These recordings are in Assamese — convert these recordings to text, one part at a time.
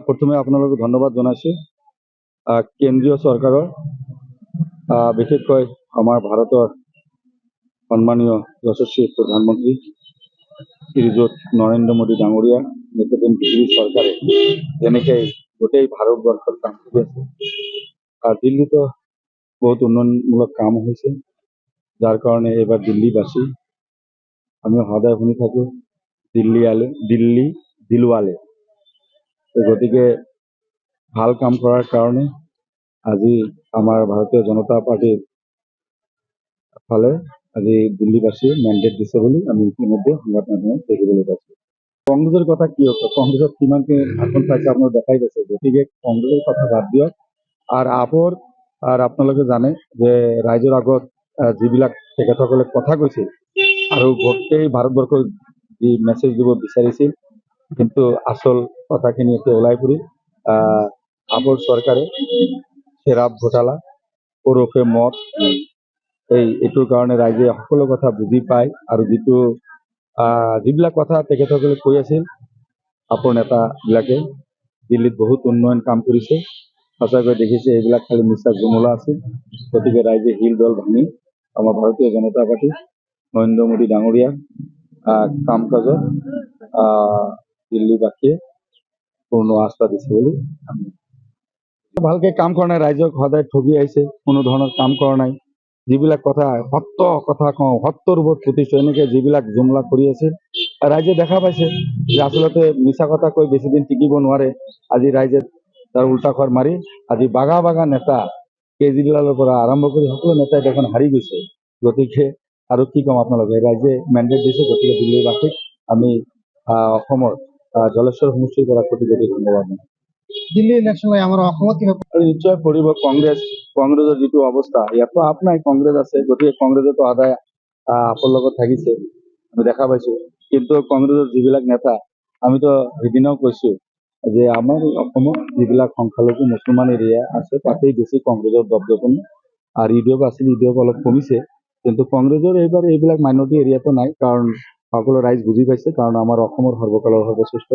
প্ৰথমে আপোনালোকক ধন্যবাদ জনাইছোঁ। কেন্দ্ৰীয় চৰকাৰৰ বিশেষকৈ আমাৰ ভাৰতৰ সন্মানীয় যশস্বী প্ৰধানমন্ত্ৰী শ্ৰীযুত নৰেন্দ্ৰ মোদী ডাঙৰীয়া নেতৃত্বাধীন বিজেপি চৰকাৰে যেনেকৈ গোটেই ভাৰতবৰ্ষত কাম কৰি আছে, দিল্লীতো বহুত উন্নয়নমূলক কাম হৈছে, যাৰ কাৰণে এইবাৰ দিল্লীবাসী আমি সদায় শুনি থাকোঁ দিল্লী দিলৱালে। গতিকে ভাল কাম কৰাৰ কাৰণে আজি আমাৰ ভাৰতীয় জনতা পাৰ্টিৰ ফালে আজি দিল্লীবাসীয়ে মেণ্ডেট দিছে বুলি আমি ইতিমধ্যে সংবাদ মাধ্যমত দেখিবলৈ পাইছোঁ। কংগ্ৰেছৰ কথা কি হ'ব, কংগ্ৰেছত কিমানকে আসন পাইছে আপোনালোকে দেখাই গৈছে। গতিকে কংগ্ৰেছৰ কথা বাদ দিয়ক। আৰু আপোনালোকে জানে যে ৰাইজৰ আগত যিবিলাক তেখেতসকলে কথা কৈছিল আৰু গোটেই ভাৰতবৰ্ষক যি মেছেজ দিব বিচাৰিছিল, কিন্তু আচল কথাখিনি এতিয়া ওলাই পৰিল। আপৰ চৰকাৰে শৰাব ঘোটালা ওৰফে মদ, এইটোৰ কাৰণে ৰাইজে সকলো কথা বুজি পায় আৰু যিবিলাক কথা তেখেতসকলে কৈ আছিল, আপৰ নেতাবিলাকে দিল্লীত বহুত উন্নয়ন কাম কৰিছে, সঁচাকৈ দেখিছে এইবিলাক খালি মিছা জুমলা আছিল। গতিকে ৰাইজে শিল দল ভাঙি আমাৰ ভাৰতীয় জনতা পাৰ্টি নৰেন্দ্ৰ মোদী ডাঙৰীয়াৰ কাম কাজত দিল্লীবাসীয়ে পূৰ্ণ আস্থা দিছে বুলি আমি ভালকে কাম কৰা নাই। ৰাইজক সদায় ঠগি আহিছে, কোনো ধৰণৰ কাম কৰা নাই। যিবিলাক কথা সত্য কথা কওঁ, সত্যৰ ওপৰত প্ৰতিষ্ঠিত, এনেকৈ যিবিলাক জুমলা কৰি আছে, ৰাইজে দেখা পাইছে যে আচলতে মিছা কথা কৈ বেছি দিন টিকিব নোৱাৰে। আজি ৰাইজে তাৰ উল্টা খৰ মাৰি আজি বাগা নেতা কেজৰিৱালৰ পৰা আৰম্ভ কৰি সকলো নেতাই দেখোন হাৰি গৈছে। গতিকে আৰু কি ক'ম আপোনালোকে, ৰাইজে মেণ্ডেট দিছে। গতিকে দিল্লীবাসীক আমি অসমৰ জলেশ্বৰ সমষ্টিৰ পৰা কোটি কোটি ধন্যবাদ। দিল্লী ইলেকশন আমাৰ অসমত নিশ্চয় কৰিব। কংগ্ৰেছৰ যিটো অৱস্থা, ইয়াতো আপ নাই, কংগ্ৰেছ আছে। গতিকে কংগ্ৰেছতো আদায় আপৰ লগত থাকিছে, আমি দেখা পাইছো। কিন্তু কংগ্ৰেছৰ যিবিলাক নেতা, আমিতো সেইদিনাও কৈছো যে আমাৰ অসমত যিবিলাক সংখ্যালঘু মুছলমান এৰিয়া আছে, তাতেই বেছি কংগ্ৰেছৰ দপদপনি। আৰু ইডিঅ'প আছিল, ইডিঅ'প অলপ কমিছে, কিন্তু কংগ্ৰেছৰ এইবাৰ এইবিলাক মাইনৰিটি এৰিয়াতো নাই। কাৰণ সকলো ৰাইজ বুজি পাইছে, কাৰণ আমাৰ অসমৰ সৰ্বকালৰ সৰ্বশ্ৰেষ্ঠ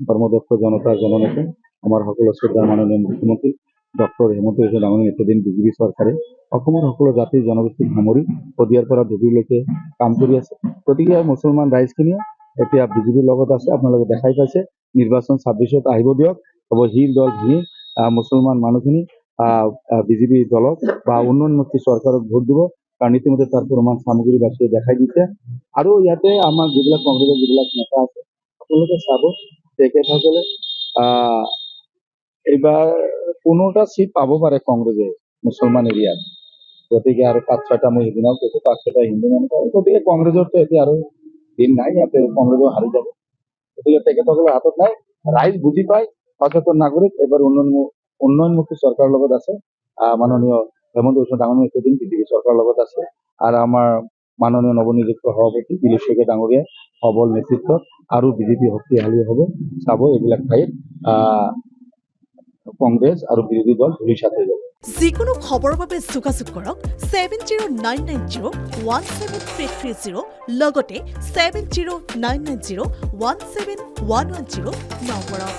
ধৰ্মদক্ষ জনতাৰ জননেতা আমাৰ সকলো শ্ৰদ্ধাৰ মাননীয় মুখ্যমন্ত্ৰী ডক্টৰ হিমন্ত বিশ্ব ডাঙৰীয়া নেতৃত্বাধীন বিজেপি চৰকাৰে অসমৰ সকলো জাতি জনগোষ্ঠীক সামৰি শদিয়াৰ পৰা ধুবুৰীলৈকে কাম কৰি আছে। গতিকে মুছলমান ৰাইজখিনিয়ে এতিয়া বিজেপিৰ লগত আছে। আপোনালোকে দেখাই পাইছে, নিৰ্বাচন 26ত আহিব দিয়ক, হ'ব শিল দল ভাঙি মুছলমান মানুহখিনি বিজেপি দলক বা উন্নয়নমুখী চৰকাৰক ভোট দিব। কাৰণ ইতিমধ্যে তাৰ প্ৰমাণ সামগ্ৰীবাসীয়ে দেখাই দিছে। আৰু ইয়াতে আমাৰ যিবিলাক কংগ্ৰেছৰ যিবিলাক নেতা আছে, আপোনালোকে চাব, তেখেতসকলে এইবাৰ 15টা চিট পাব পাৰে কংগ্ৰেছে মুছলমান এৰিয়াত। গতিকে আৰু 5-6টা মই সেইদিনাও কৈছোঁ, 5-6টা হিন্দু মানুহ। গতিকে কংগ্ৰেছৰতো এতিয়া আৰু দিন নাই, ইয়াতে কংগ্ৰেছো হাৰি যাব। গতিকে তেখেতসকলৰ হাতত নাই। ৰাইজ বুজি পায়, সচেতন নাগৰিক এবাৰ উন্নয়নমুখী চৰকাৰৰ লগত আছে। মাননীয় হিমন্ত বিশ্ব ডাঙৰীয়া নেতৃত্বাধীন বিজেপি চৰকাৰৰ লগত আছে। আৰু আমাৰ মাননীয় নৱনিযুক্ত সভাপতি দিলীপ শইকীয়া ডাঙৰীয়াই সবল নেতৃত্বত আৰু বিজেপি শক্তিশালী হ'ব। চাব, এইবিলাক ঠাইত কংগ্ৰেছ আৰু বিৰোধী দল ধূলিসাৎ হৈ যাব। যিকোনো খবৰৰ বাবে যোগাযোগ কৰক 7099017330 লগতে 7099017110 নম্বৰত।